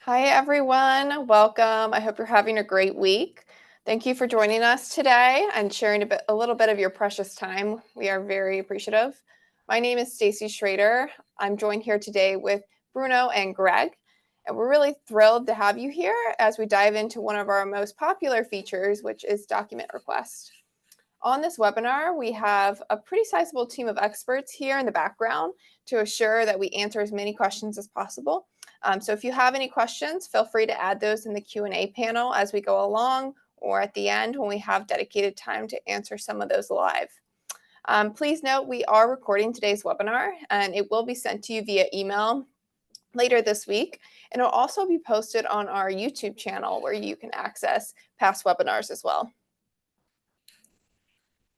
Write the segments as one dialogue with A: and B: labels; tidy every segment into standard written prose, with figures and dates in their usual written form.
A: Hi, everyone. Welcome. I hope you're having a great week. Thank you for joining us today and sharing a little bit of your precious time. We are very appreciative. My name is Stacy Schrader. I'm joined here today with Bruno and Greg, and we're really thrilled to have you here as we dive into one of our most popular features, which is document request. On this webinar, we have a pretty sizable team of experts here in the background to assure that we answer as many questions as possible. So if you have any questions, feel free to add those in the Q&A panel as we go along or at the end when we have dedicated time to answer some of those live. Please note we are recording today's webinar and it will be sent to you via email later this week. And it'll also be posted on our YouTube channel where you can access past webinars as well.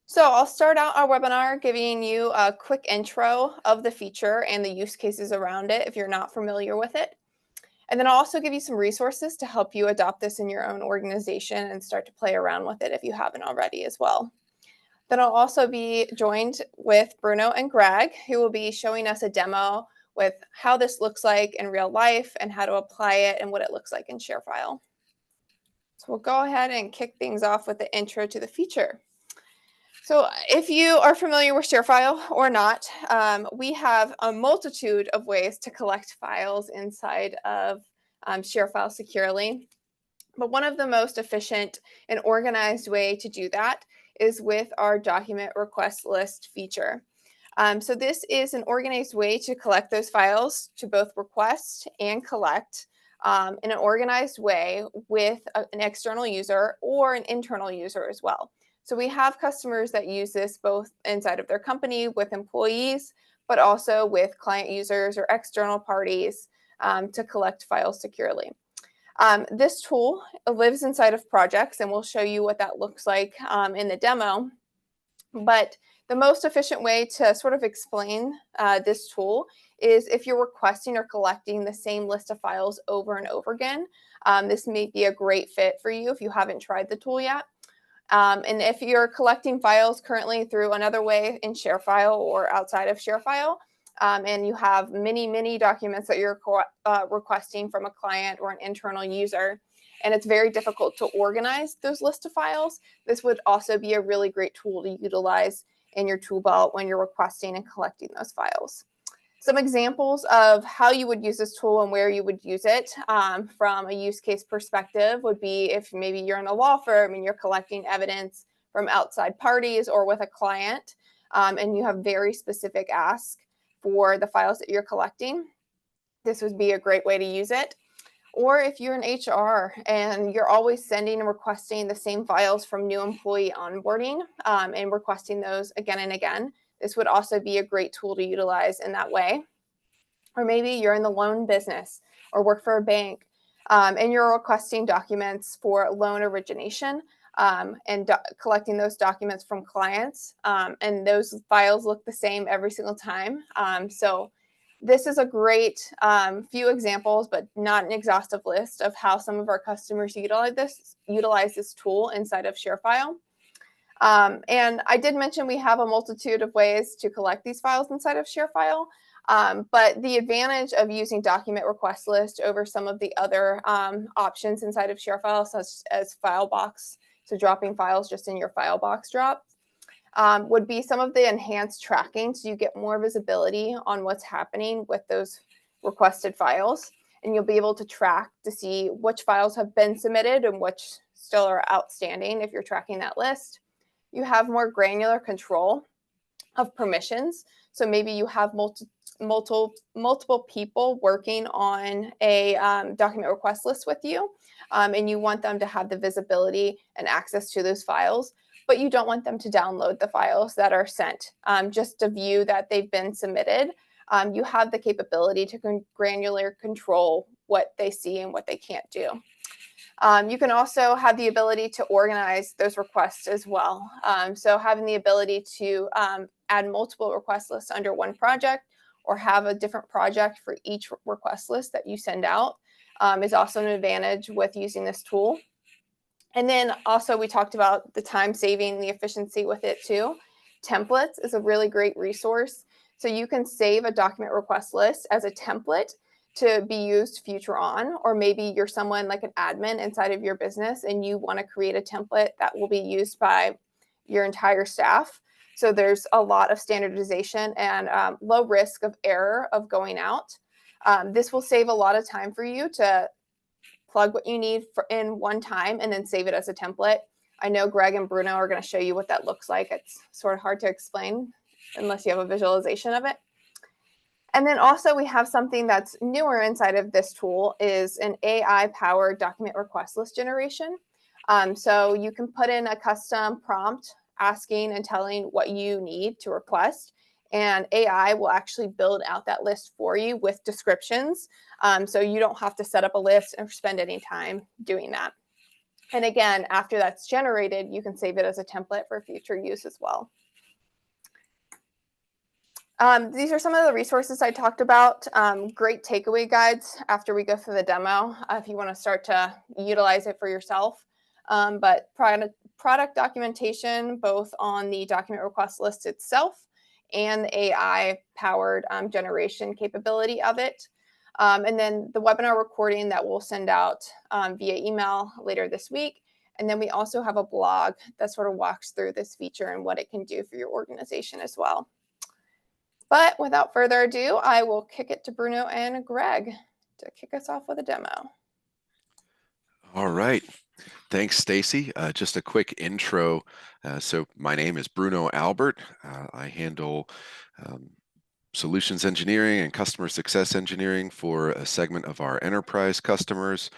A: So I'll start out our webinar giving you a quick intro of the feature and the use cases around it if you're not familiar with it. And then I'll also give you some resources to help you adopt this in your own organization and start to play around with it if you haven't already as well. Then I'll also be joined with Bruno and Greg, who will be showing us a demo with how this looks like in real life and how to apply it and what it looks like in ShareFile. So we'll go ahead and kick things off with the intro to the feature. So if you are familiar with ShareFile or not, we have a multitude of ways to collect files inside of ShareFile securely. But one of the most efficient and organized way to do that is with our document request list feature. So this is an organized way to collect those files to both request and collect in an organized way with an external user or an internal user as well. So we have customers that use this both inside of their company with employees, but also with client users or external parties to collect files securely. This tool lives inside of projects, and we'll show you what that looks like in the demo. But the most efficient way to sort of explain this tool is if you're requesting or collecting the same list of files over and over again. This may be a great fit for you if you haven't tried the tool yet. And if you're collecting files currently through another way in ShareFile or outside of ShareFile, and you have many documents that you're requesting from a client or an internal user, and it's very difficult to organize those lists of files, this would also be a really great tool to utilize in your tool belt when you're requesting and collecting those files. Some examples of how you would use this tool and where you would use it from a use case perspective would be if maybe you're in a law firm and you're collecting evidence from outside parties or with a client and you have very specific asks for the files that you're collecting. This would be a great way to use it. Or if you're in HR and you're always sending and requesting the same files from new employee onboarding and requesting those again and again, this would also be a great tool to utilize in that way. Or maybe you're in the loan business or work for a bank and you're requesting documents for loan origination and collecting those documents from clients. And those files look the same every single time. So this is a great few examples, but not an exhaustive list of how some of our customers utilize this tool inside of ShareFile. And I did mention we have a multitude of ways to collect these files inside of ShareFile, but the advantage of using document request list over some of the other options inside of ShareFile, such as FileBox, so dropping files just in your FileBox drop, would be some of the enhanced tracking, so you get more visibility on what's happening with those requested files, and you'll be able to track to see which files have been submitted and which still are outstanding if you're tracking that list. You have more granular control of permissions. So maybe you have multiple people working on a document request list with you, and you want them to have the visibility and access to those files, but you don't want them to download the files that are sent just to view that they've been submitted. You have the capability to granular control what they see and what they can't do. You can also have the ability to organize those requests as well. So having the ability to add multiple request lists under one project or have a different project for each request list that you send out is also an advantage with using this tool. And then also we talked about the time saving, the efficiency with it too. Templates is a really great resource. So you can save a document request list as a template to be used future on, or maybe you're someone like an admin inside of your business and you want to create a template that will be used by your entire staff. So there's a lot of standardization and low risk of error of going out. This will save a lot of time for you to plug what you need in one time and then save it as a template. I know Greg and Bruno are going to show you what that looks like. It's sort of hard to explain unless you have a visualization of it. And then also we have something that's newer inside of this tool is an AI-powered document request list generation. So you can put in a custom prompt asking and telling what you need to request, and AI will actually build out that list for you with descriptions. So you don't have to set up a list and spend any time doing that. And again, after that's generated, you can save it as a template for future use as well. These are some of the resources I talked about. Great takeaway guides after we go through the demo if you want to start to utilize it for yourself. But product documentation, both on the document request list itself and the AI-powered generation capability of it. And then the webinar recording that we'll send out via email later this week. And then we also have a blog that sort of walks through this feature and what it can do for your organization as well. But without further ado, I will kick it to Bruno and Greg to kick us off with a demo.
B: All right. Thanks, Stacy. Just a quick intro. So my name is Bruno Albert. I handle solutions engineering and customer success engineering for a segment of our enterprise customers.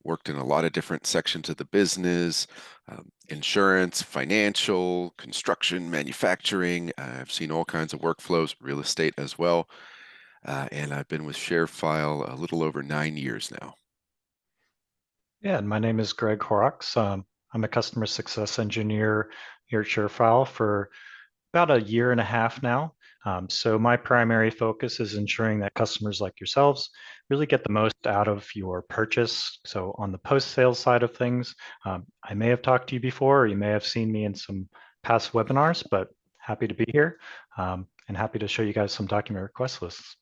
B: Worked in a lot of different sections of the business, insurance, financial, construction, manufacturing. I've seen all kinds of workflows, real estate as well. And I've been with ShareFile a little over 9 years now.
C: Yeah, and my name is Greg Horrocks. I'm a customer success engineer here at ShareFile for about a year and a half now. So my primary focus is ensuring that customers like yourselves really get the most out of your purchase. So on the post-sales side of things, I may have talked to you before, or you may have seen me in some past webinars, but happy to be here and happy to show you guys some document request lists.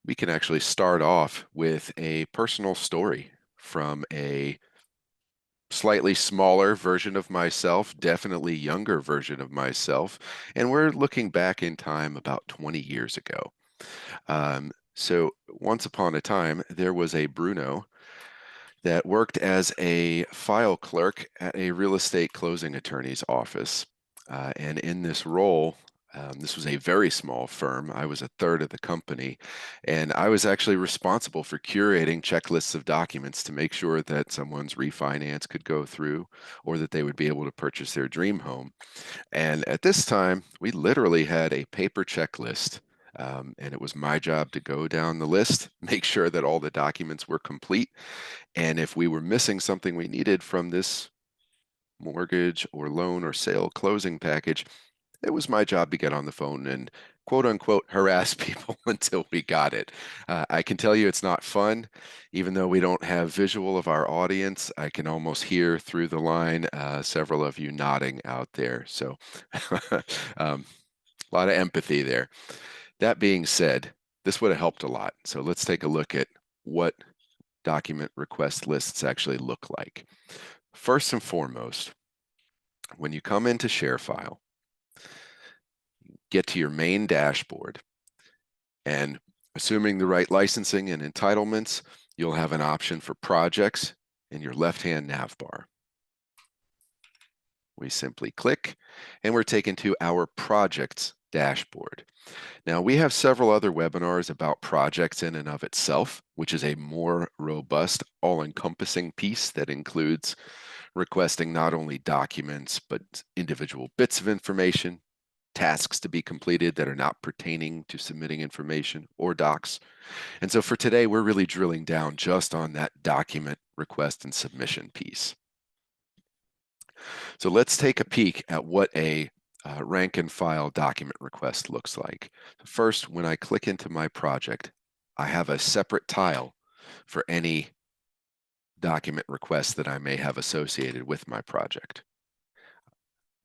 B: We can actually start off with a personal story from a slightly smaller version of myself, definitely younger version of myself, and we're looking back in time about 20 years ago. So once upon a time, there was a Bruno that worked as a file clerk at a real estate closing attorney's office. And in this role, this was a very small firm. I was a third of the company, and I was actually responsible for curating checklists of documents to make sure that someone's refinance could go through or that they would be able to purchase their dream home. And at this time, we literally had a paper checklist, and it was my job to go down the list, make sure that all the documents were complete, and if we were missing something we needed from this mortgage or loan or sale closing package, it was my job to get on the phone and quote unquote harass people until we got it. I can tell you it's not fun. Even though we don't have visual of our audience, I can almost hear through the line several of you nodding out there. So a lot of empathy there. That being said, this would have helped a lot. So let's take a look at what document request lists actually look like. First and foremost, when you come into ShareFile, get to your main dashboard, and assuming the right licensing and entitlements, you'll have an option for projects in your left-hand nav bar. We simply click, and we're taken to our projects dashboard. Now, we have several other webinars about projects in and of itself, which is a more robust, all-encompassing piece that includes requesting not only documents, but individual bits of information, tasks to be completed that are not pertaining to submitting information or docs. And so for today, we're really drilling down just on that document request and submission piece. So let's take a peek at what a rank and file document request looks like. First, when I click into my project, I have a separate tile for any document requests that I may have associated with my project.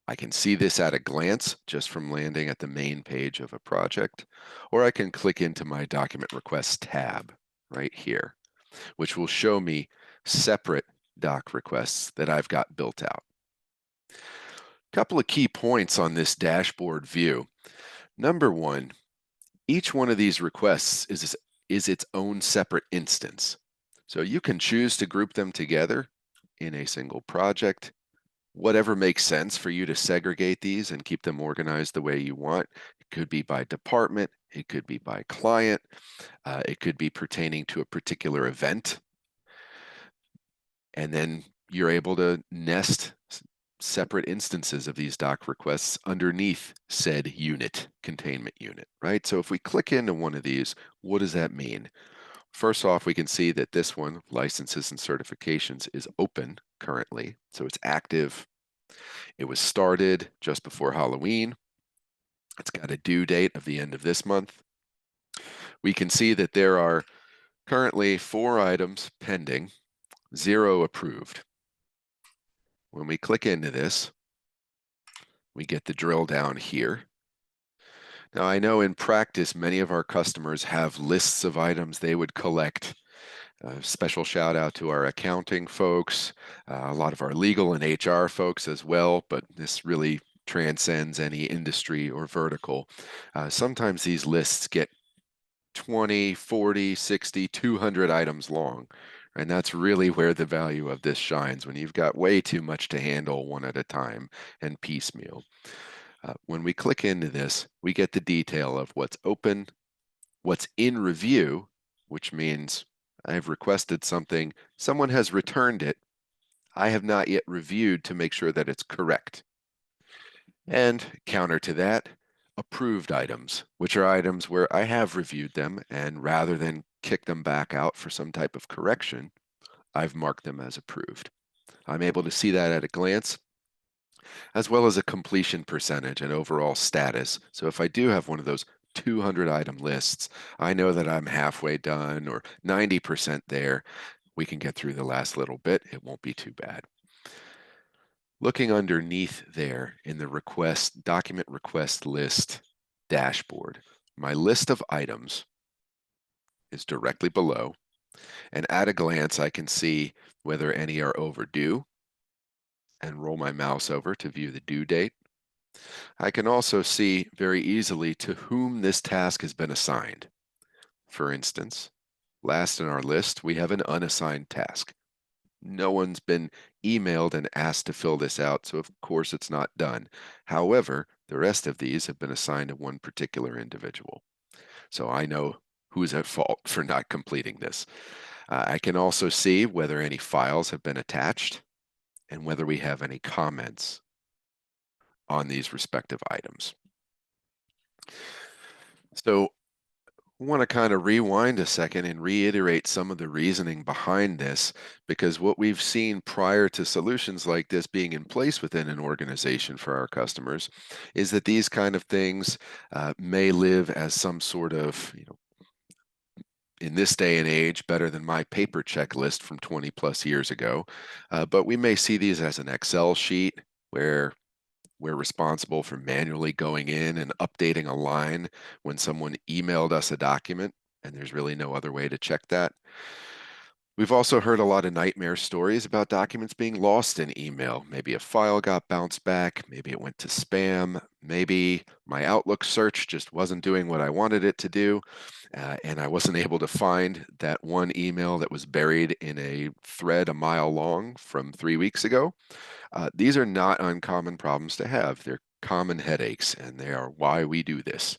B: I can see this at a glance just from landing at the main page of a project, or I can click into my document requests tab right here, which will show me separate doc requests that I've got built out. A couple of key points on this dashboard view. Number one, each one of these requests is its own separate instance. So you can choose to group them together in a single project, whatever makes sense for you to segregate these and keep them organized the way you want. It could be by department, it could be by client, it could be pertaining to a particular event. And then you're able to nest separate instances of these doc requests underneath said unit, containment unit, right? So if we click into one of these, what does that mean? First off, we can see that this one, licenses and certifications, is open currently. So it's active. It was started just before Halloween. It's got a due date of the end of this month. We can see that there are currently 4 items pending, 0 approved. When we click into this, we get the drill down here. Now, I know in practice, many of our customers have lists of items they would collect. Special shout out to our accounting folks, a lot of our legal and HR folks as well, but this really transcends any industry or vertical. Sometimes these lists get 20, 40, 60, 200 items long. And that's really where the value of this shines, when you've got way too much to handle one at a time and piecemeal. When we click into this, we get the detail of what's open, what's in review, which means I've requested something, someone has returned it, I have not yet reviewed to make sure that it's correct. And counter to that, approved items, which are items where I have reviewed them, and rather than kick them back out for some type of correction, I've marked them as approved. I'm able to see that at a glance, as well as a completion percentage and overall status. So if I do have one of those 200 item lists, I know that I'm halfway done or 90% there. We can get through the last little bit. It won't be too bad. Looking underneath there in the document request list dashboard, my list of items is directly below. And at a glance, I can see whether any are overdue and roll my mouse over to view the due date. I can also see very easily to whom this task has been assigned. For instance, last in our list, we have an unassigned task. No one's been emailed and asked to fill this out, so of course it's not done. However, the rest of these have been assigned to one particular individual. So I know who's at fault for not completing this. I can also see whether any files have been attached and whether we have any comments on these respective items. So I want to kind of rewind a second and reiterate some of the reasoning behind this, because what we've seen prior to solutions like this being in place within an organization for our customers is that these kind of things may live as some sort of, in this day and age, better than my paper checklist from 20 plus years ago. But we may see these as an Excel sheet where we're responsible for manually going in and updating a line when someone emailed us a document, and there's really no other way to check that. We've also heard a lot of nightmare stories about documents being lost in email. Maybe a file got bounced back, maybe it went to spam, maybe my Outlook search just wasn't doing what I wanted it to do, and I wasn't able to find that one email that was buried in a thread a mile long from 3 weeks ago. These are not uncommon problems to have. They're common headaches, and they are why we do this.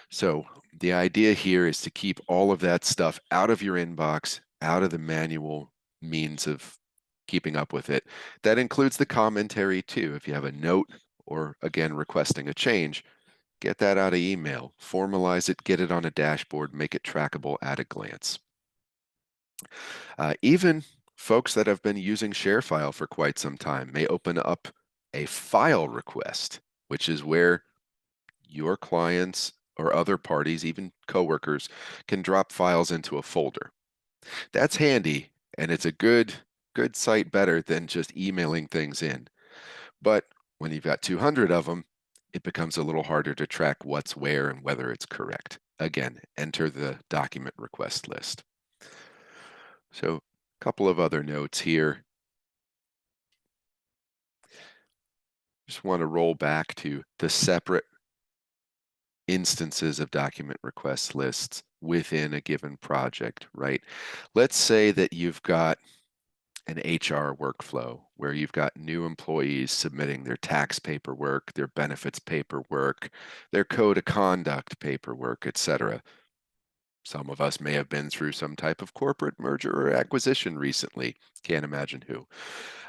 B: So the idea here is to keep all of that stuff out of your inbox, out of the manual means of keeping up with it. That includes the commentary too. If you have a note or, again, requesting a change, get that out of email, formalize it, get it on a dashboard, make it trackable at a glance. Even folks that have been using ShareFile for quite some time may open up a file request, which is where your clients or other parties, even coworkers, can drop files into a folder. That's handy, and it's a good sight better than just emailing things in. But When you've got 200 of them, it becomes a little harder to track what's where and whether it's correct. Again, enter the document request list. So a couple of other notes here. Just want to roll back to the separate instances of document request lists within a given project, right? Let's say that you've got an HR workflow where you've got new employees submitting their tax paperwork, their benefits paperwork, their code of conduct paperwork, etc. Some of us may have been through some type of corporate merger or acquisition recently. Can't imagine who.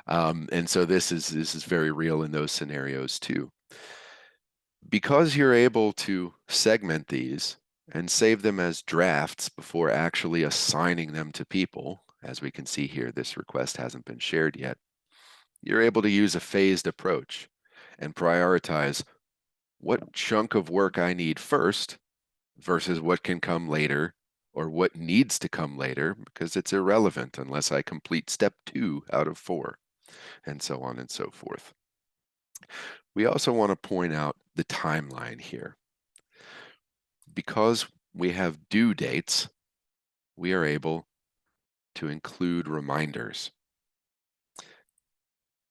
B: And so this is very real in those scenarios too. Because you're able to segment these and save them as drafts before actually assigning them to people, as we can see here, this request hasn't been shared yet, you're able to use a phased approach and prioritize what chunk of work I need first versus what can come later or what needs to come later, because it's irrelevant unless I complete step 2 out of 4, and so on and so forth. We also want to point out the timeline here. Because we have due dates, we are able to include reminders.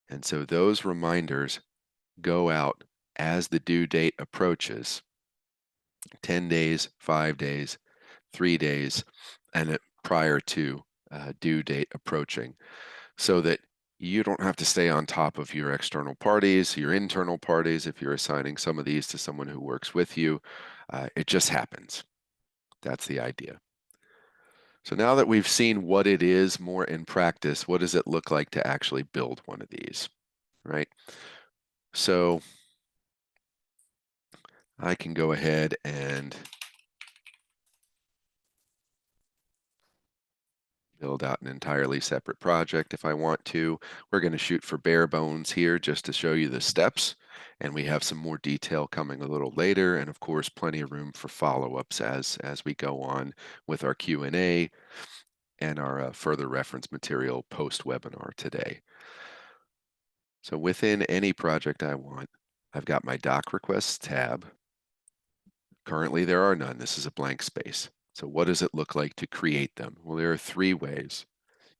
B: And so those reminders go out as the due date approaches, 10 days, 5 days, 3 days, and prior to due date approaching, so that you don't have to stay on top of your external parties, your internal parties, if you're assigning some of these to someone who works with you. It just happens. That's the idea. So now that we've seen what it is more in practice, what does it look like to actually build one of these, right? So I can go ahead and build out an entirely separate project if I want to. We're going to shoot for bare bones here just to show you the steps, and we have some more detail coming a little later, and of course plenty of room for follow-ups as we go on with our Q&A and our further reference material post-webinar today. So within any project I want, I've got my doc requests tab. Currently there are none. This is a blank space. So what does it look like to create them? Well, there are 3 ways.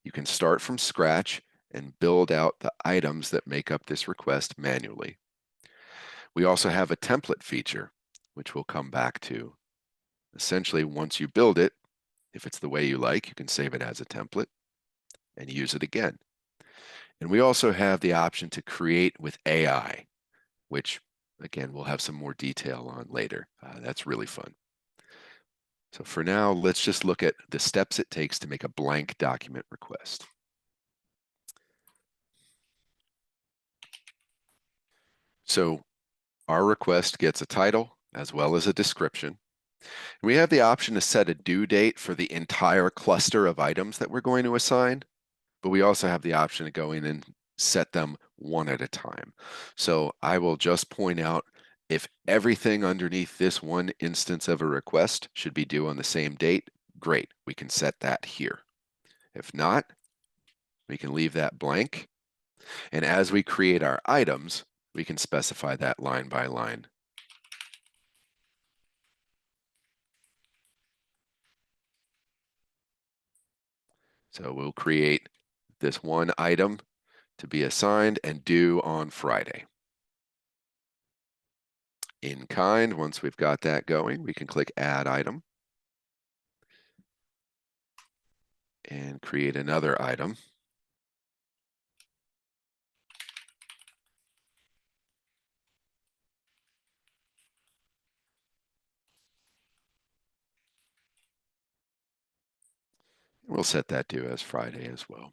B: You can start from scratch and build out the items that make up this request manually. We also have a template feature, which we'll come back to. Essentially, once you build it, if it's the way you like, you can save it as a template and use it again. And we also have the option to create with AI, which again, we'll have some more detail on later. That's really fun. So for now, let's just look at the steps it takes to make a blank document request. So our request gets a title as well as a description. We have the option to set a due date for the entire cluster of items that we're going to assign, but we also have the option to go in and set them one at a time. So I will just point out if everything underneath this one instance of a request should be due on the same date, great, we can set that here. If not, we can leave that blank. And as we create our items, we can specify that line by line. So we'll create this one item to be assigned and due on Friday. In kind, once we've got that going, we can click Add Item and create another item. We'll set that due as Friday as well.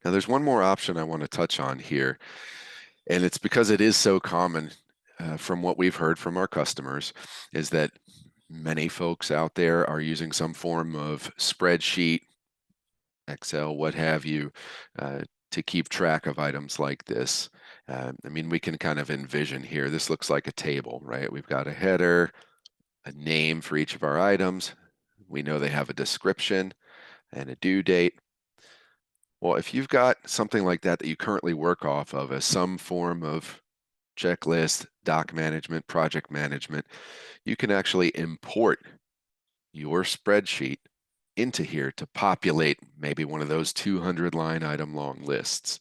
B: Now there's one more option I want to touch on here, and it's because it is so common from what we've heard from our customers, is that many folks out there are using some form of spreadsheet, Excel, what have you, to keep track of items like this. I mean, we can kind of envision here, this looks like a table, right? We've got a header, a name for each of our items. We know they have a description and a due date. Well, if you've got something like that that you currently work off of as some form of checklist, doc management, project management, you can actually import your spreadsheet into here to populate maybe one of those 200 line item long lists.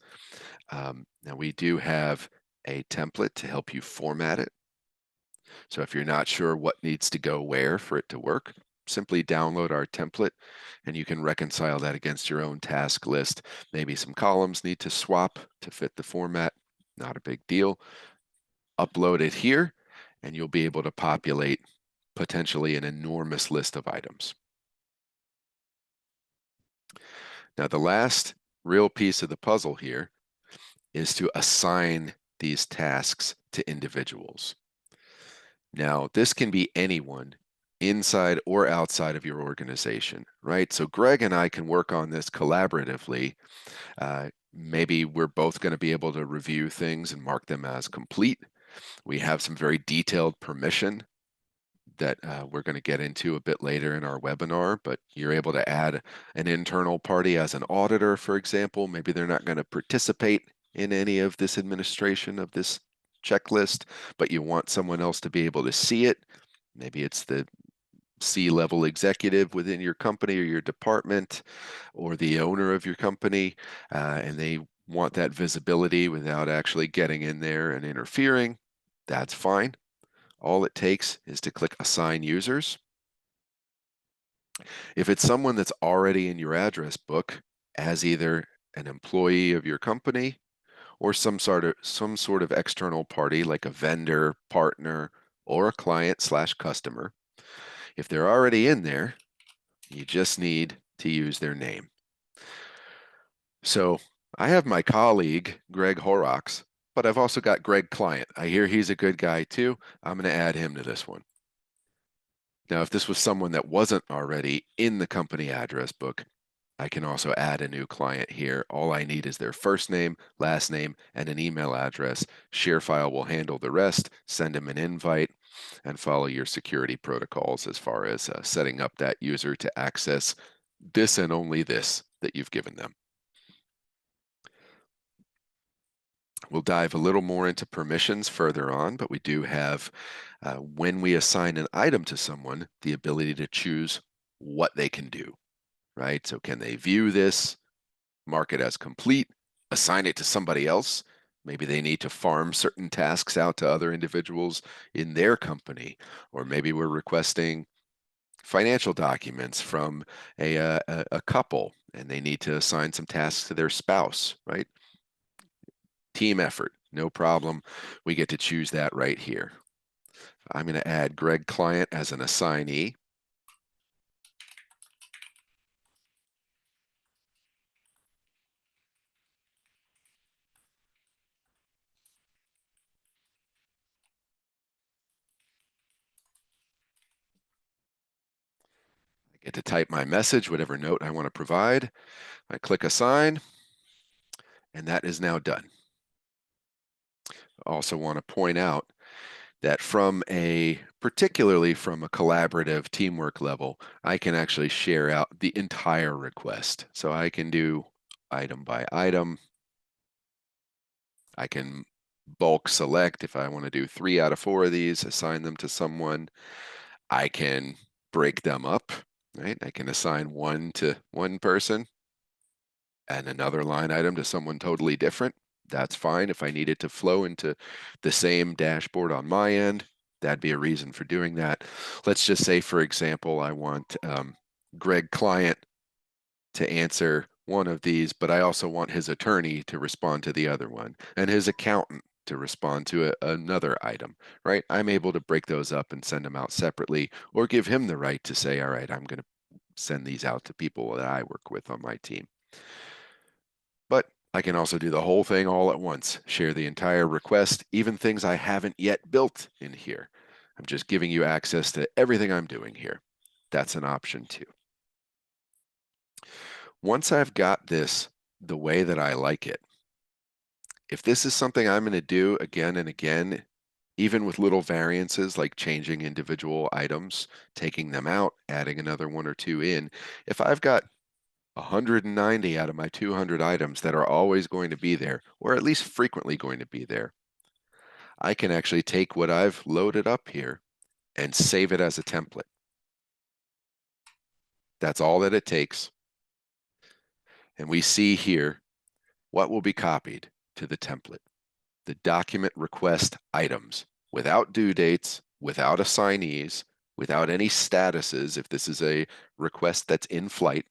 B: Now we do have a template to help you format it. So if you're not sure what needs to go where for it to work, simply download our template and you can reconcile that against your own task list. Maybe some columns need to swap to fit the format, not a big deal. Upload it here and you'll be able to populate potentially an enormous list of items. Now the last real piece of the puzzle here is to assign these tasks to individuals. Now, this can be anyone inside or outside of your organization, right? So Greg and I can work on this collaboratively. Maybe we're both going to be able to review things and mark them as complete. We have some very detailed permission that we're going to get into a bit later in our webinar, but you're able to add an internal party as an auditor, for example. Maybe they're not going to participate in any of this administration of this checklist, but you want someone else to be able to see it. Maybe it's the C-level executive within your company or your department or the owner of your company, and they want that visibility without actually getting in there and interfering. That's fine. All it takes is to click Assign Users. If it's someone that's already in your address book as either an employee of your company or some sort of external party like a vendor, partner, or a client/customer, if they're already in there, you just need to use their name. So I have my colleague, Greg Horrocks, but I've also got Greg Client. I hear he's a good guy too. I'm going to add him to this one. Now, if this was someone that wasn't already in the company address book, I can also add a new client here. All I need is their first name, last name, and an email address. ShareFile will handle the rest, send them an invite, and follow your security protocols as far as setting up that user to access this and only this that you've given them. We'll dive a little more into permissions further on, but we do have, when we assign an item to someone, the ability to choose what they can do, right? So can they view this, mark it as complete, assign it to somebody else? Maybe they need to farm certain tasks out to other individuals in their company, or maybe we're requesting financial documents from a couple and they need to assign some tasks to their spouse, right? Team effort, no problem. We get to choose that right here. I'm going to add Greg Client as an assignee. I get to type my message, whatever note I want to provide. I click assign, and that is now done. I also want to point out that particularly from a collaborative teamwork level, I can actually share out the entire request. So I can do item by item. I can bulk select if I want to do 3 out of 4 of these, assign them to someone. I can break them up, right? I can assign one to one person and another line item to someone totally different. That's fine. If I need it to flow into the same dashboard on my end, that'd be a reason for doing that. Let's just say, for example, I want Greg Client to answer one of these, but I also want his attorney to respond to the other one and his accountant to respond to another item, right? I'm able to break those up and send them out separately or give him the right to say, all right, I'm going to send these out to people that I work with on my team. But I can also do the whole thing all at once, share the entire request, even things I haven't yet built in here. I'm just giving you access to everything I'm doing here. That's an option too. Once I've got this the way that I like it, if this is something I'm going to do again and again, even with little variances like changing individual items, taking them out, adding another 1 or 2 in, if I've got 190 out of my 200 items that are always going to be there, or at least frequently going to be there. I can actually take what I've loaded up here and save it as a template. That's all that it takes. And we see here what will be copied to the template. The document request items without due dates, without assignees, without any statuses if this is a request that's in flight,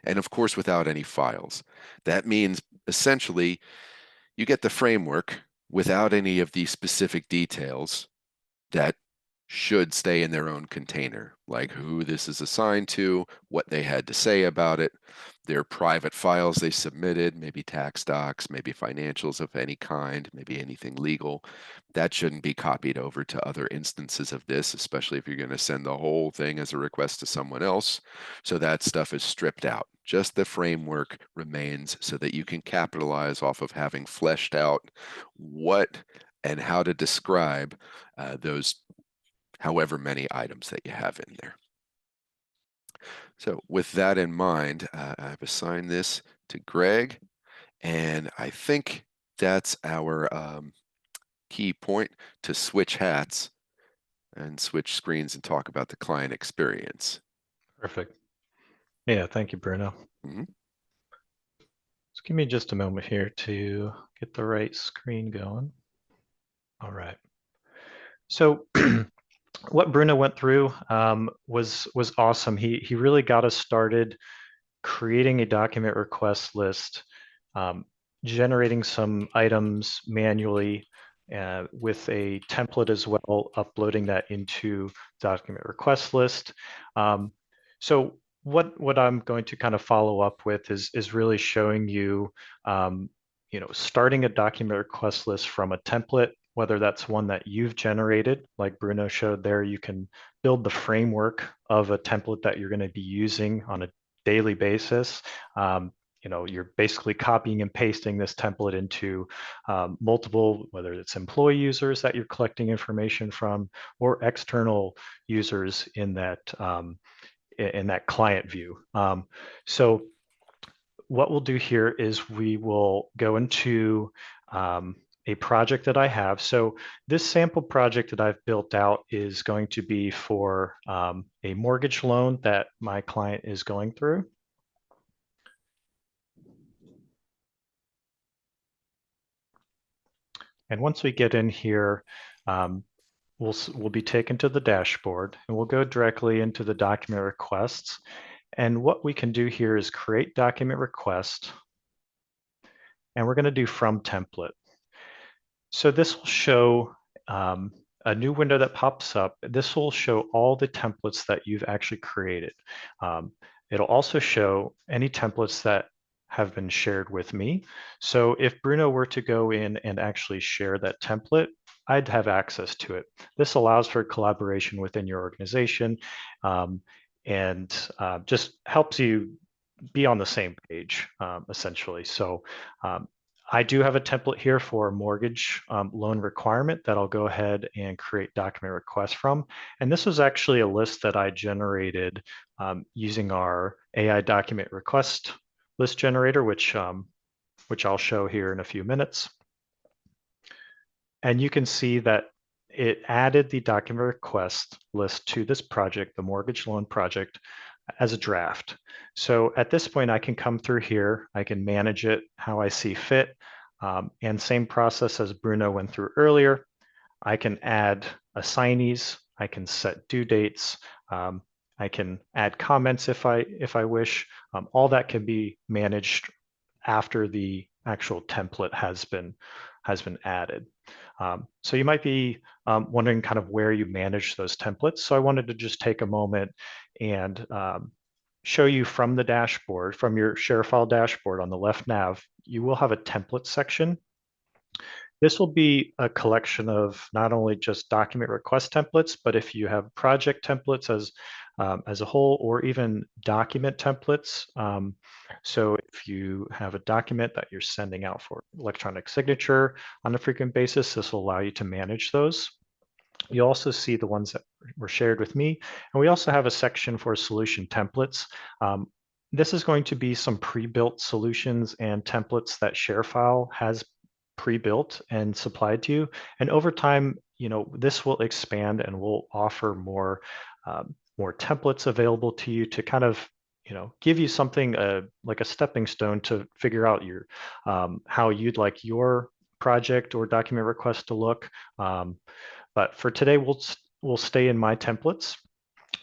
B: and of course without any files. That means essentially you get the framework without any of the specific details that should stay in their own container, like who this is assigned to, what they had to say about it, their private files they submitted, maybe tax docs, maybe financials of any kind, maybe anything legal. That shouldn't be copied over to other instances of this, especially if you're going to send the whole thing as a request to someone else. So that stuff is stripped out. Just the framework remains so that you can capitalize off of having fleshed out what and how to describe those however many items that you have in there. So with that in mind, I've assigned this to Greg, and I think that's our key point to switch hats and switch screens and talk about the client experience.
C: Perfect. Yeah, thank you, Bruno.
B: Mm-hmm.
C: Just give me just a moment here to get the right screen going. All right. So what Bruno went through was awesome. He really got us started creating a document request list, generating some items manually with a template as well, uploading that into document request list. So what I'm going to kind of follow up with is really showing you, starting a document request list from a template, whether that's one that you've generated, like Bruno showed there. You can build the framework of a template that you're going to be using on a daily basis. You're basically copying and pasting this template into multiple, whether it's employee users that you're collecting information from, or external users in that client view. So what we'll do here is we will go into a project that I have. So this sample project that I've built out is going to be for a mortgage loan that my client is going through. And once we get in here, we'll be taken to the dashboard, and we'll go directly into the document requests. And what we can do here is create document request, and we're going to do from template. So this will show a new window that pops up. This will show all the templates that you've actually created. It'll also show any templates that have been shared with me. So if Bruno were to go in and actually share that template, I'd have access to it. This allows for collaboration within your organization and just helps you be on the same page, essentially. So I do have a template here for a mortgage loan requirement that I'll go ahead and create document requests from. And this was actually a list that I generated using our AI document request list generator, which I'll show here in a few minutes. And you can see that it added the document request list to this project, the mortgage loan project, as a draft. So at this point, I can come through here, I can manage it how I see fit, and same process as Bruno went through earlier. I can add assignees, I can set due dates, I can add comments if I wish. All that can be managed after the actual template has been added. So you might be wondering kind of where you manage those templates. So I wanted to just take a moment and show you from the dashboard, from your ShareFile dashboard on the left nav, you will have a template section. This will be a collection of not only just document request templates, but if you have project templates as a whole, or even document templates. So if you have a document that you're sending out for electronic signature on a frequent basis, this will allow you to manage those. You also see the ones that were shared with me. And we also have a section for solution templates. this is going to be some pre-built solutions and templates that ShareFile has pre-built and supplied to you. And over time, this will expand and will offer more templates available to you to kind of give you something like a stepping stone to figure out your how you'd like your project or document request to look. But for today, we'll stay in my templates.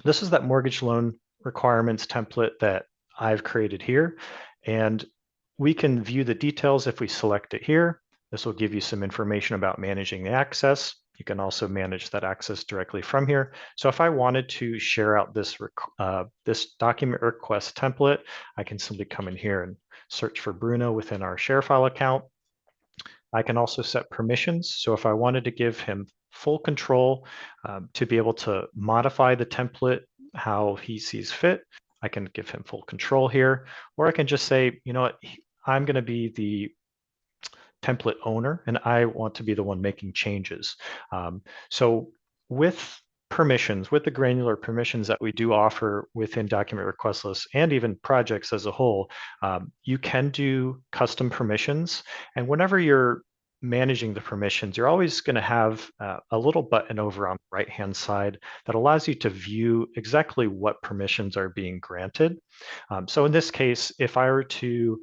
C: This is that mortgage loan requirements template that I've created here. And we can view the details if we select it here. This will give you some information about managing the access. You can also manage that access directly from here. So if I wanted to share out this document request template, I can simply come in here and search for Bruno within our ShareFile account. I can also set permissions. So if I wanted to give him full control to be able to modify the template how he sees fit, I can give him full control here, or I can just say, you know what, I'm going to be the template owner and I want to be the one making changes. So with permissions, with the granular permissions that we do offer within document request lists and even projects as a whole, you can do custom permissions. And whenever you're managing the permissions, you're always going to have a little button over on the right-hand side that allows you to view exactly what permissions are being granted. So in this case, if I were to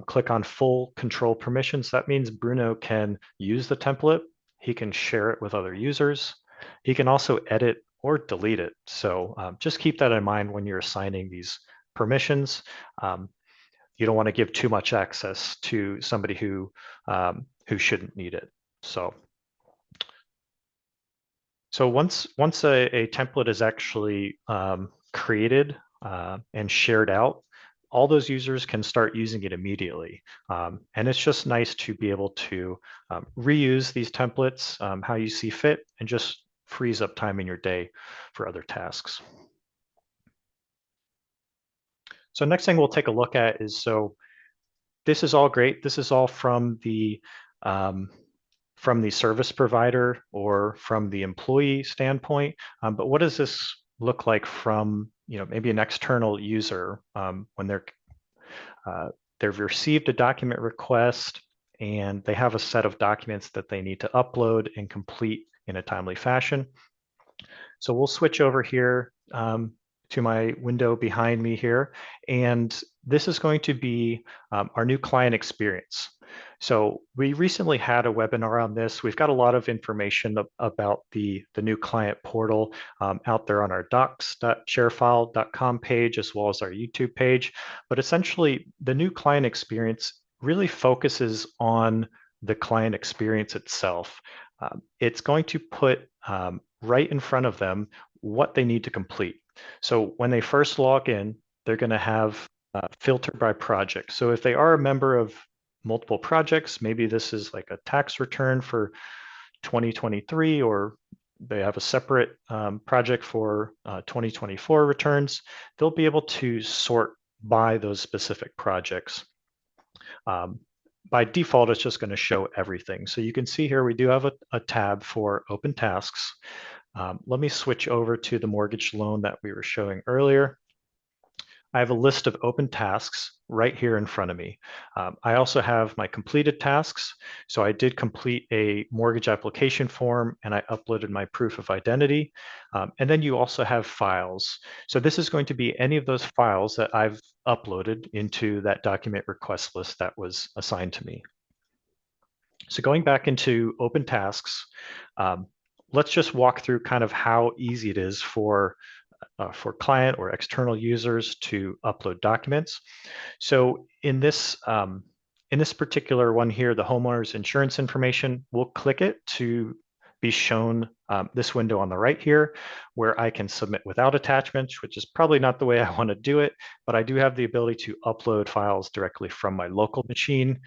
C: click on full control permissions, that means Bruno can use the template, he can share it with other users, he can also edit or delete it. So just keep that in mind when you're assigning these permissions. You don't want to give too much access to somebody who shouldn't need it. So once a template is actually created and shared out, all those users can start using it immediately. And it's just nice to be able to reuse these templates how you see fit and just frees up time in your day for other tasks. So next thing we'll take a look at is, so this is all great. This is all from the service provider or from the employee standpoint. But what does this look like from maybe an external user when they've received a document request and they have a set of documents that they need to upload and complete in a timely fashion. So we'll switch over here to my window behind me here, and this is going to be our new client experience. So we recently had a webinar on this. We've got a lot of information about the new client portal out there on our docs.sharefile.com page, as well as our YouTube page. But essentially, the new client experience really focuses on the client experience itself. It's going to put right in front of them what they need to complete. So when they first log in, they're going to have filtered by project. So if they are a member of multiple projects, maybe this is like a tax return for 2023, or they have a separate project for 2024 returns, they'll be able to sort by those specific projects. By default, it's just going to show everything. So you can see here we do have a tab for open tasks. Let me switch over to the mortgage loan that we were showing earlier. I have a list of open tasks right here in front of me. I also have my completed tasks. So I did complete a mortgage application form and I uploaded my proof of identity. And then you also have files. So this is going to be any of those files that I've uploaded into that document request list that was assigned to me. So going back into open tasks, let's just walk through kind of how easy it is for client or external users to upload documents. So in this particular one here, the homeowner's insurance information, we'll click it to be shown this window on the right here, where I can submit without attachments, which is probably not the way I want to do it, but I do have the ability to upload files directly from my local machine.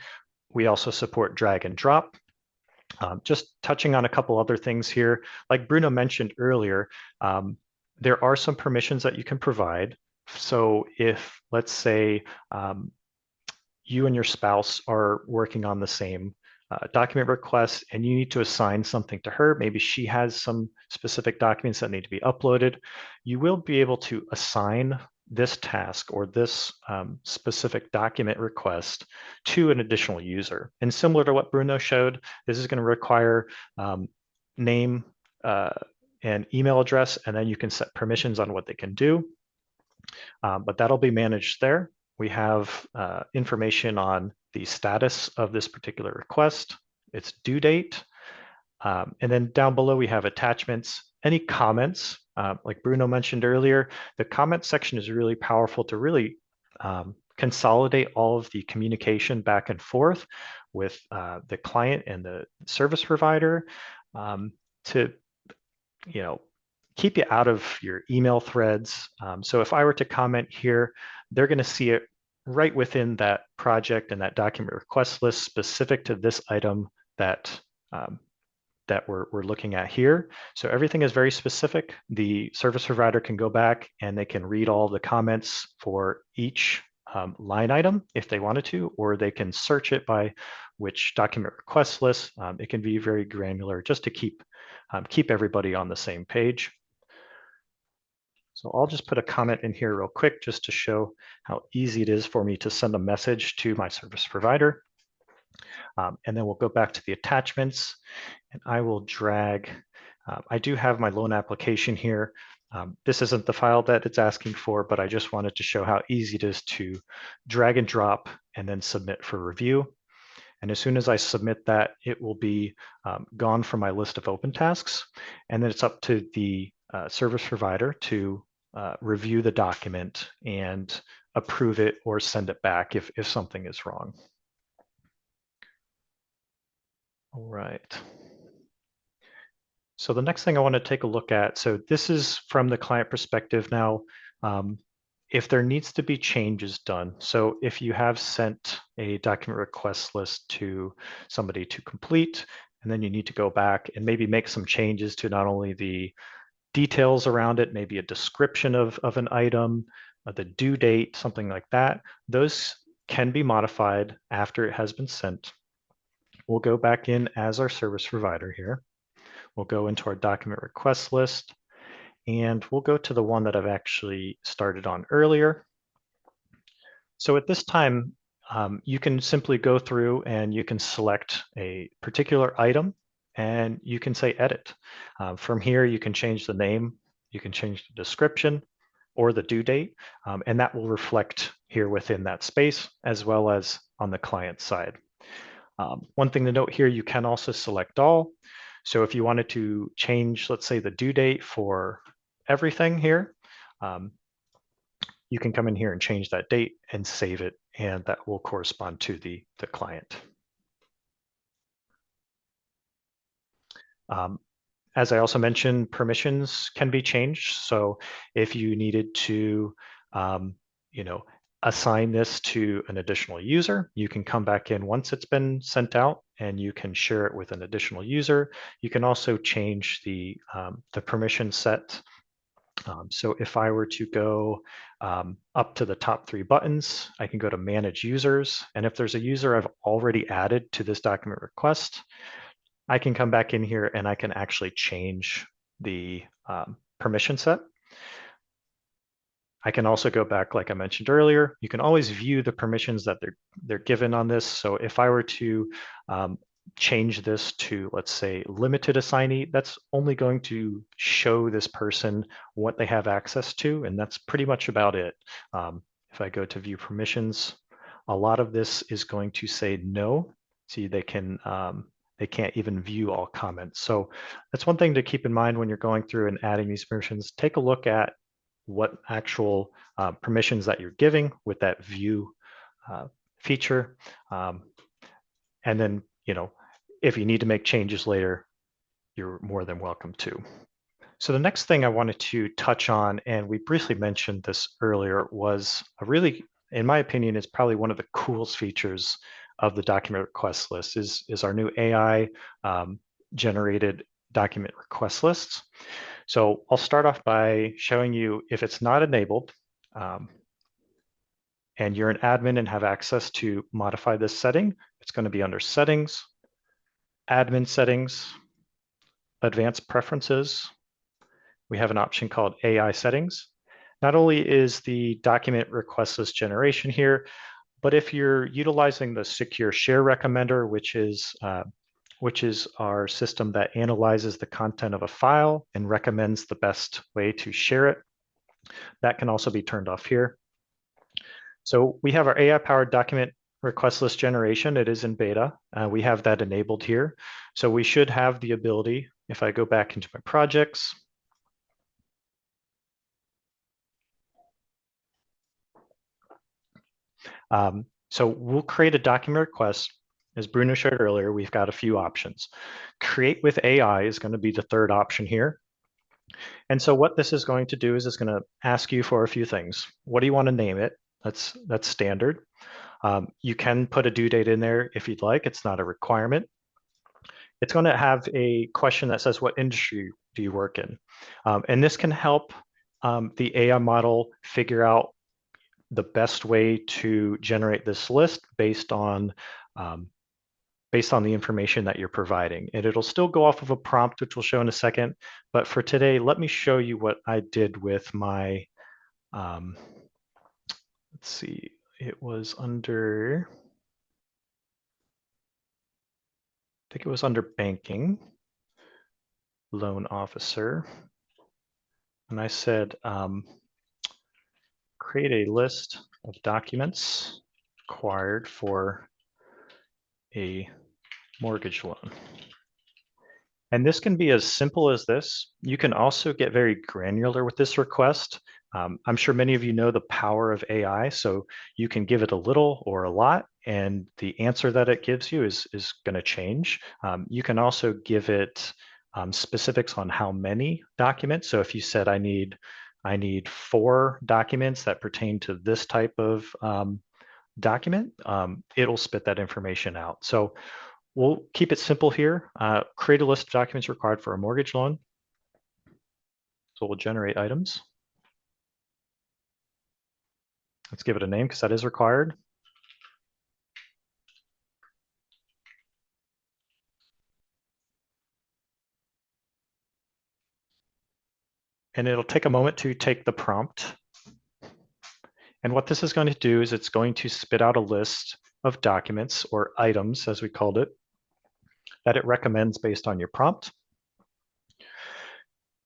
C: We also support drag and drop. Just touching on a couple other things here, like Bruno mentioned earlier, there are some permissions that you can provide. So if, let's say, you and your spouse are working on the same document request and you need to assign something to her, maybe she has some specific documents that need to be uploaded, you will be able to assign this task or this specific document request to an additional user. And similar to what Bruno showed, this is going to require name and email address, and then you can set permissions on what they can do. But that'll be managed there. We have information on the status of this particular request, its due date, and then down below we have attachments, any comments. Like Bruno mentioned earlier, the comment section is really powerful to really consolidate all of the communication back and forth with the client and the service provider to, keep you out of your email threads. So if I were to comment here, they're going to see it right within that project and that document request list specific to this item that that we're looking at here. So everything is very specific. The service provider can go back and they can read all the comments for each line item if they wanted to, or they can search it by which document request list. It can be very granular just to keep everybody on the same page. So I'll just put a comment in here real quick just to show how easy it is for me to send a message to my service provider. And then we'll go back to the attachments and I will drag, I do have my loan application here. This isn't the file that it's asking for, but I just wanted to show how easy it is to drag and drop and then submit for review. And as soon as I submit that, it will be gone from my list of open tasks. And then it's up to the service provider to review the document and approve it or send it back if something is wrong. All right. So the next thing I want to take a look at, so this is from the client perspective now. If there needs to be changes done, so if you have sent a document request list to somebody to complete, and then you need to go back and maybe make some changes to not only the details around it, maybe a description of an item, the due date, something like that, those can be modified after it has been sent. We'll go back in as our service provider here. We'll go into our document request list and we'll go to the one that I've actually started on earlier. So at this time, you can simply go through and you can select a particular item and you can say edit. From here, you can change the name, you can change the description or the due date, and that will reflect here within that space as well as on the client side. One thing to note here, you can also select all. So if you wanted to change, let's say the due date for everything here, you can come in here and change that date and save it, and that will correspond to the client. As I also mentioned, permissions can be changed. So if you needed to, assign this to an additional user, you can come back in once it's been sent out and you can share it with an additional user. You can also change the permission set. So if I were to go up to the top 3 buttons, I can go to manage users. And if there's a user I've already added to this document request, I can come back in here and I can actually change the permission set. I can also go back, like I mentioned earlier, you can always view the permissions that they're given on this. So if I were to change this to, let's say, limited assignee, that's only going to show this person what they have access to, and that's pretty much about it. If I go to view permissions, a lot of this is going to say no. See, they can't even view all comments. So that's one thing to keep in mind when you're going through and adding these permissions. Take a look at what actual permissions that you're giving with that view feature. And then, if you need to make changes later, you're more than welcome to. So the next thing I wanted to touch on, and we briefly mentioned this earlier, was a really, in my opinion, is probably one of the coolest features of the document request list is our new AI generated document request lists. So I'll start off by showing you if it's not enabled and you're an admin and have access to modify this setting, it's going to be under settings, admin settings, advanced preferences. We have an option called AI settings. not only is the document request list generation here, but if you're utilizing the secure share recommender, which is our system that analyzes the content of a file and recommends the best way to share it, that can also be turned off here. So we have our AI-powered document request list generation. It is in beta. We have that enabled here. So we should have the ability, if I go back into my projects, so we'll create a document request. As Bruno shared earlier, we've got a few options. Create with AI is going to be the third option here. And so what this is going to do is it's going to ask you for a few things. What do you want to name it? That's standard. You can put a due date in there if you'd like. It's not a requirement. It's going to have a question that says, what industry do you work in? And this can help the AI model figure out the best way to generate this list based on the information that you're providing. And it'll still go off of a prompt, which we'll show in a second. But for today, let me show you what I did with my, let's see, it was under, I think it was under banking, loan officer. And I said, create a list of documents required for a mortgage loan. And this can be as simple as this. You can also get very granular with this request. I'm sure many of you know the power of AI, so you can give it a little or a lot, and the answer that it gives you is going to change. You can also give it specifics on how many documents. So if you said I need 4 documents that pertain to this type of document, it'll spit that information out. So we'll keep it simple here. Create a list of documents required for a mortgage loan. So we'll generate items. Let's give it a name because that is required. And it'll take a moment to take the prompt. And what this is going to do is it's going to spit out a list of documents or items, as we called it, that it recommends based on your prompt.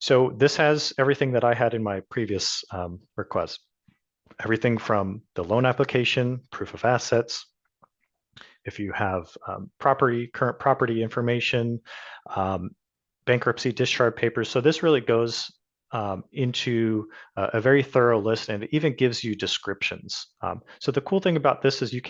C: So this has everything that I had in my previous request. Everything from the loan application, proof of assets, if you have current property information, bankruptcy discharge papers. So this really goes into a very thorough list, and it even gives you descriptions. So the cool thing about this is you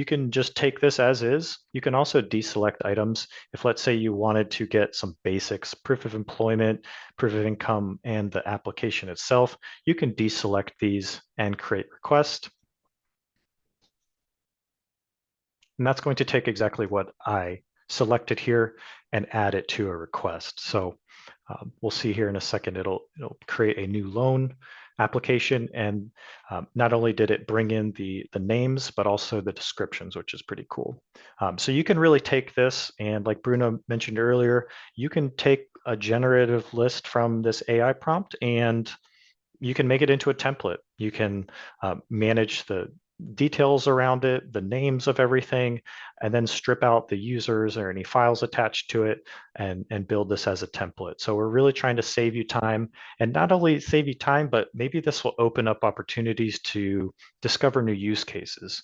C: can just take this as is. You can also deselect items. If let's say you wanted to get some basics, proof of employment, proof of income, and the application itself, you can deselect these and create request. And that's going to take exactly what I selected here and add it to a request. So we'll see here in a second, it'll create a new loan application. And not only did it bring in the names, but also the descriptions, which is pretty cool. So you can really take this, and like Bruno mentioned earlier, you can take a generative list from this AI prompt and you can make it into a template. You can manage the details around it, the names of everything, and then strip out the users or any files attached to it and build this as a template. So we're really trying to save you time, and not only save you time, but maybe this will open up opportunities to discover new use cases.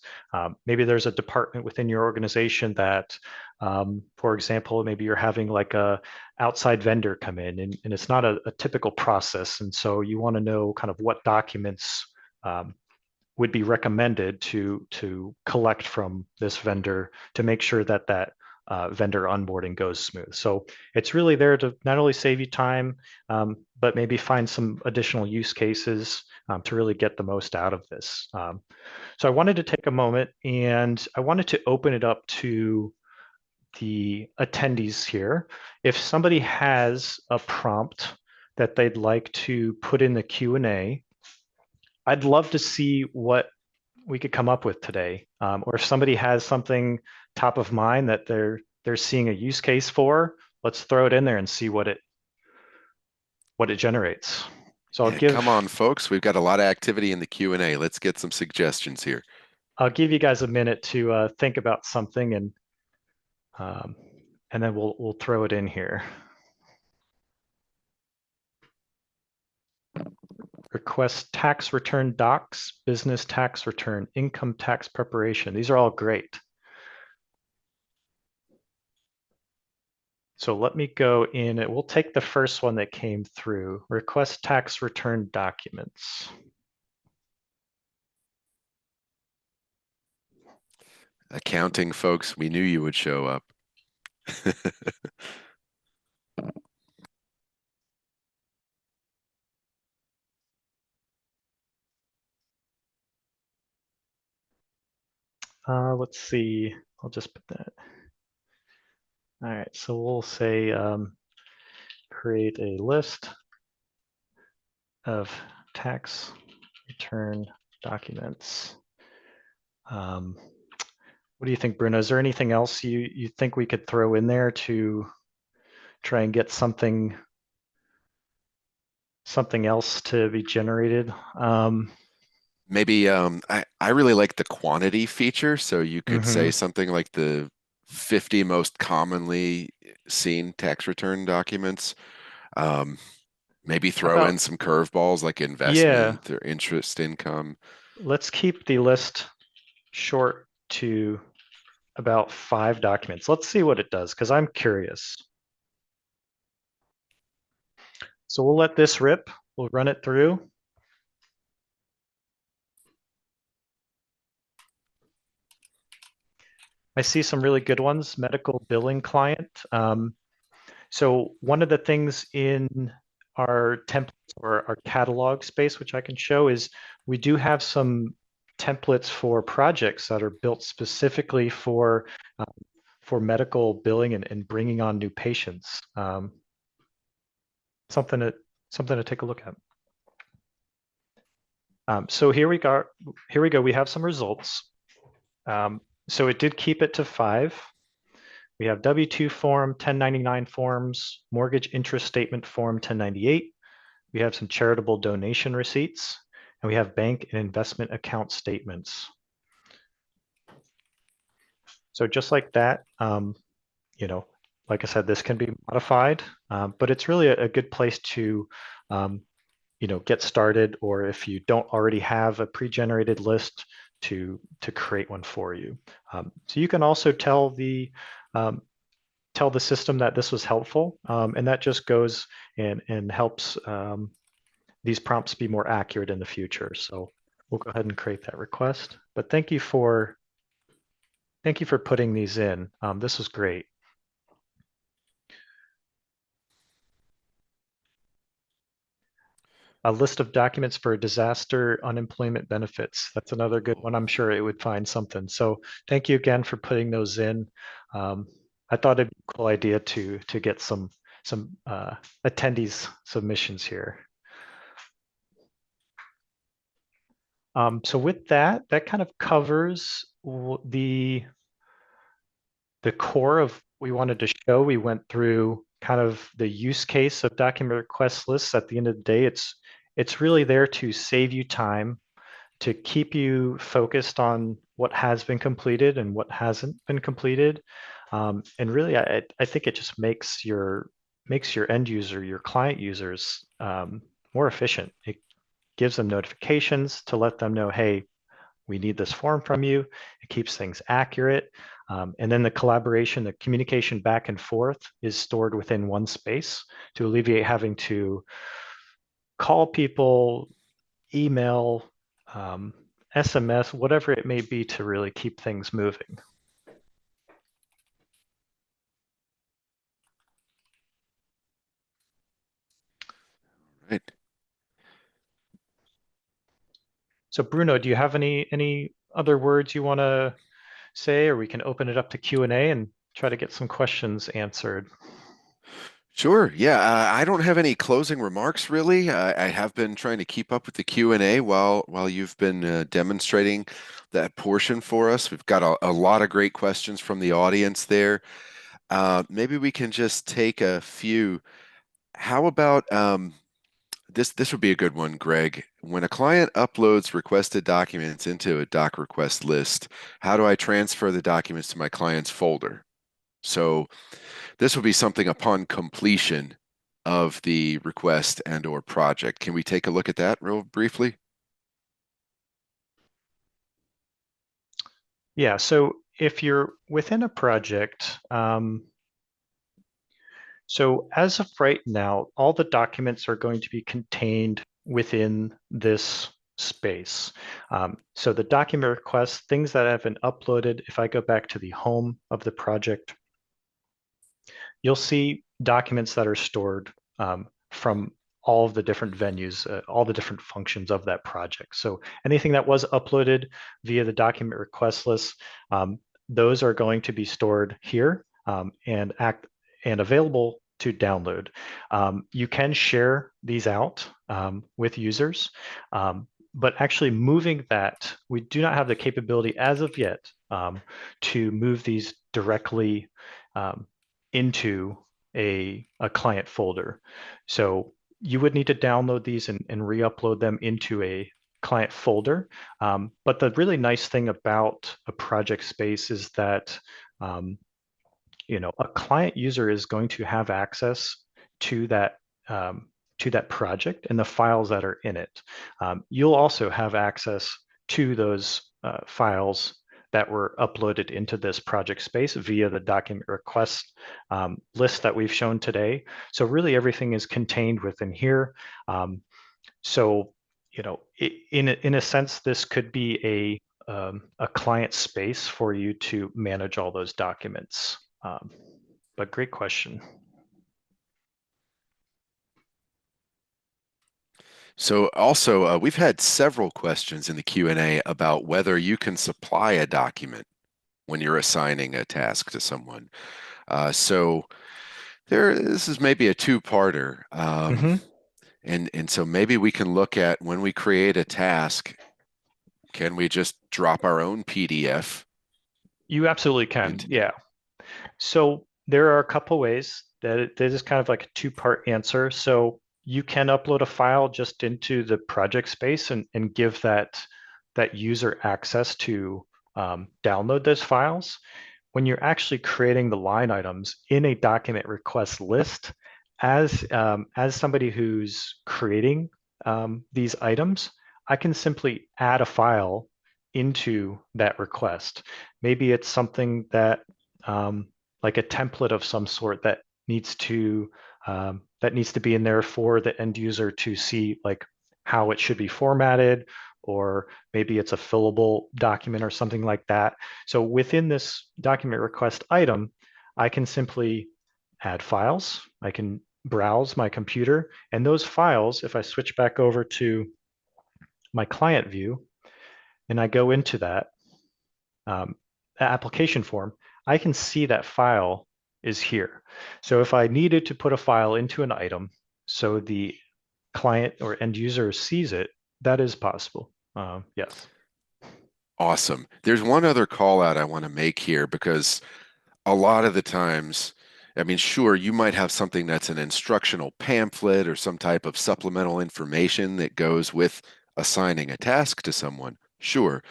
C: Maybe there's a department within your organization that, for example, maybe you're having like a outside vendor come in and it's not a typical process. And so you want to know kind of what documents would be recommended to collect from this vendor to make sure that vendor onboarding goes smooth. So it's really there to not only save you time, but maybe find some additional use cases to really get the most out of this. So I wanted to take a moment and I wanted to open it up to the attendees here. If somebody has a prompt that they'd like to put in the Q&A, I'd love to see what we could come up with today. Or if somebody has something top of mind that they're seeing a use case for, let's throw it in there and see what it generates. So
B: Yeah, come on, folks. We've got a lot of activity in the Q&A. Let's get some suggestions here.
C: I'll give you guys a minute to think about something, um, and then we'll throw it in here. Request tax return docs, business tax return, income tax preparation. These are all great. So let me go in, we'll take the first one that came through, request tax return documents.
B: Accounting folks, we knew you would show up.
C: Let's see, I'll just put that. All right, so we'll say create a list of tax return documents. What do you think, Bruno? Is there anything else you think we could throw in there to try and get something else to be generated?
B: Maybe I really like the quantity feature, so you could say
C: Mhm.
B: something like the 50 most commonly seen tax return documents. Maybe
C: How
B: throw in
C: about,
B: some curveballs like
C: yeah,
B: investment or interest income.
C: let's keep the list short to about 5 documents. Let's see what it does, because I'm curious. So we'll let this rip. We'll run it through. I see some really good ones. Medical billing client. So one of the things in our templates or our catalog space, which I can show, is we do have some templates for projects that are built specifically for medical billing and bringing on new patients. Something to take a look at. So here we go. We have some results. So it did keep it to 5. We have W-2 form, 1099 forms, mortgage interest statement form 1098. We have some charitable donation receipts, and we have bank and investment account statements. So just like that, like I said, this can be modified, but it's really a good place to get started, or if you don't already have a pre-generated list, to create one for you. So you can also tell the system that this was helpful, and that just goes and helps these prompts be more accurate in the future. So we'll go ahead and create that request. But thank you for putting these in. This was great. A list of documents for disaster unemployment benefits. That's another good one. I'm sure it would find something. So thank you again for putting those in. I thought it'd be a cool idea to get some attendees submissions here. So with that kind of covers the core of what we wanted to show. We went through kind of the use case of document request lists. At the end of the day, it's really there to save you time, to keep you focused on what has been completed and what hasn't been completed. And really, I think it just makes your end user, your client users, more efficient. It gives them notifications to let them know, hey, we need this form from you. It keeps things accurate. And then the collaboration, the communication back and forth is stored within one space to alleviate having to call people, email, SMS, whatever it may be, to really keep things moving.
B: Right.
C: So Bruno, do you have any other words you want to say, or we can open it up to Q&A and try to get some questions answered?
B: Sure. Yeah, I don't have any closing remarks really. I have been trying to keep up with the Q&A while you've been demonstrating that portion for us. We've got a lot of great questions from the audience there. Maybe we can just take a few. How about this would be a good one, Greg. When a client uploads requested documents into a doc request list, how do I transfer the documents to my client's folder? So this would be something upon completion of the request and or project. Can we take a look at that real briefly?
C: Yeah, so if you're within a project, so as of right now, all the documents are going to be contained within this space. So the document requests, things that have been uploaded, if I go back to the home of the project, you'll see documents that are stored from all of the different venues, all the different functions of that project. So anything that was uploaded via the document request list, those are going to be stored here and available to download. You can share these out with users, but actually moving that, we do not have the capability as of yet to move these directly into a client folder. So you would need to download these and re-upload them into a client folder. But the really nice thing about a project space is that a client user is going to have access to that project and the files that are in it. You'll also have access to those files that were uploaded into this project space via the document request list that we've shown today. So really everything is contained within here. So, in a sense, this could be a client space for you to manage all those documents. But great question.
B: So also, we've had several questions in the Q&A about whether you can supply a document when you're assigning a task to someone. So this is maybe a two-parter. And so maybe we can look at when we create a task, can we just drop our own PDF?
C: You absolutely can, yeah. So there are a couple ways that this is kind of like a two-part answer. So you can upload a file just into the project space and give that user access to download those files. When you're actually creating the line items in a document request list, as somebody who's creating these items, I can simply add a file into that request. Maybe it's something that like a template of some sort that needs to be in there for the end user to see like how it should be formatted, or maybe it's a fillable document or something like that. So within this document request item, I can simply add files. I can browse my computer, and those files, if I switch back over to my client view and I go into that application form, I can see that file is here. So if I needed to put a file into an item so the client or end user sees it, that is possible. Yes.
B: Awesome. There's one other call out I want to make here, because a lot of the times, I mean, sure, you might have something that's an instructional pamphlet or some type of supplemental information that goes with assigning a task to someone. Sure.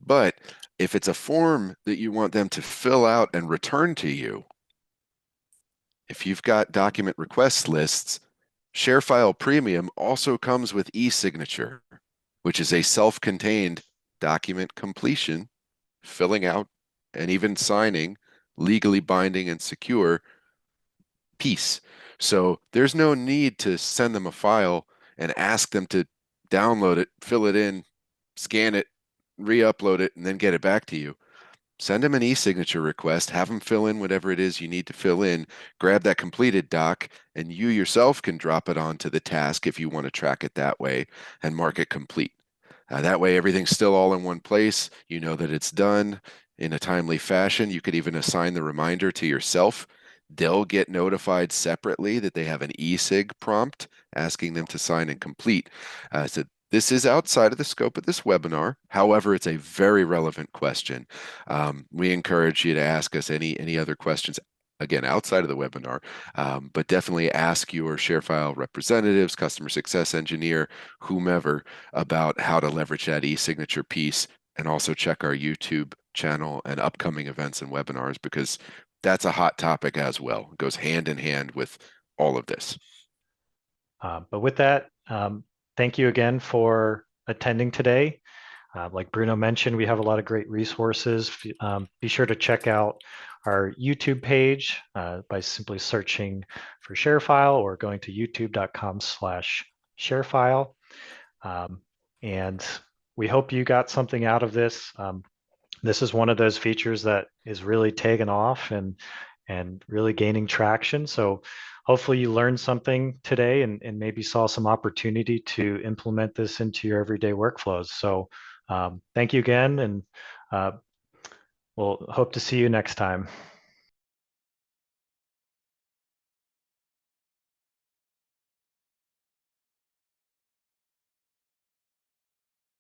B: But if it's a form that you want them to fill out and return to you, if you've got document request lists, ShareFile Premium also comes with e-signature, which is a self-contained document completion, filling out, and even signing, legally binding and secure piece. So there's no need to send them a file and ask them to download it, fill it in, scan it, re-upload it, and then get it back to you. Send them an e-signature request, have them fill in whatever it is you need to fill in, grab that completed doc, and you yourself can drop it onto the task if you want to track it that way and mark it complete. That way, everything's still all in one place. You know that it's done in a timely fashion. You could even assign the reminder to yourself. They'll get notified separately that they have an e-sig prompt asking them to sign and complete. So this is outside of the scope of this webinar. However, it's a very relevant question. We encourage you to ask us any other questions again, outside of the webinar, but definitely ask your ShareFile representatives, customer success engineer, whomever, about how to leverage that e-signature piece, and also check our YouTube channel and upcoming events and webinars, because that's a hot topic as well. It goes hand in hand with all of this.
C: But with that, thank you again for attending today. Like Bruno mentioned, we have a lot of great resources. Be sure to check out our YouTube page by simply searching for ShareFile or going to youtube.com/ShareFile. And we hope you got something out of this. This is one of those features that is really taken off and really gaining traction. So hopefully you learned something today and maybe saw some opportunity to implement this into your everyday workflows. So thank you again, and we'll hope to see you next time.